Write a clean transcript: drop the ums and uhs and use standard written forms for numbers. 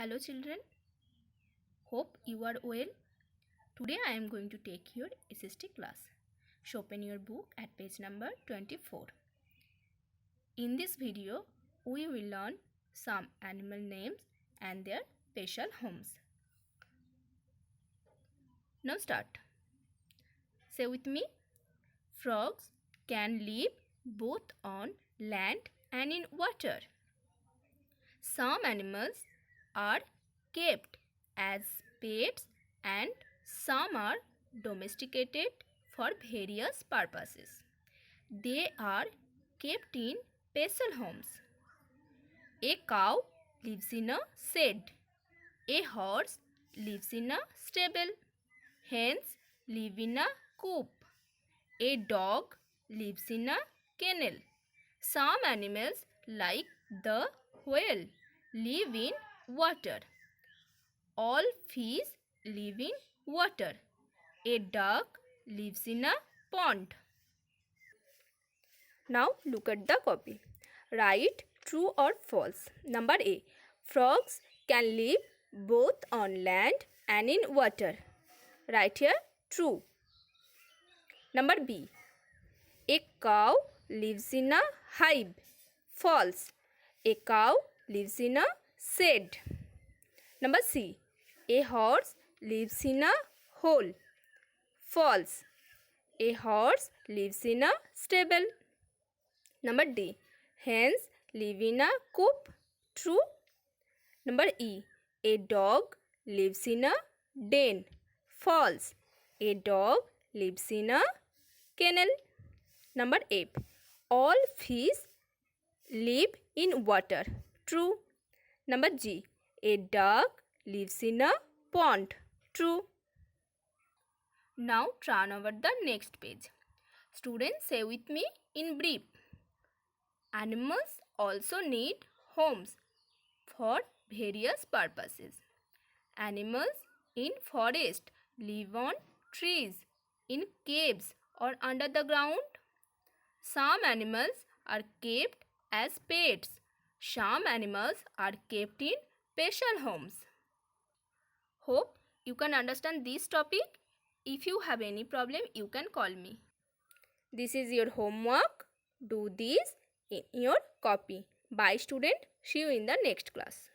Hello children, hope you are well. Today I am going to take your SST class. So open your book at page number 24. In this video, we will learn some animal names and their special homes. Now start. Say with me, frogs can live both on land and in water. Some animals are kept as pets and some are domesticated for various purposes. They are kept in special homes. A cow lives in a shed. A horse lives in a stable. Hens live in a coop. A dog lives in a kennel. Some animals like the whale live in water. All fish live in water. A duck lives in a pond. Now look at the copy. Write true or false. Number A. Frogs can live both on land and in water. Write here true. Number B. A cow lives in a hive. False. A cow lives in a shed. Number C. A horse lives in a hole. False. A horse lives in a stable. Number D. Hens live in a coop. True. Number E. A dog lives in a den. False. A dog lives in a kennel. Number F. All fish live in water. True. Number G. A duck lives in a pond. True. Now turn over the next page. Students, say with me in brief. Animals also need homes for various purposes. Animals in forest live on trees, in caves or under the ground. Some animals are kept as pets. Some animals are kept in special homes. Hope you can understand this topic. If you have any problem, you can call me. This is your homework. Do this in your copy. Bye student. See you in the next class.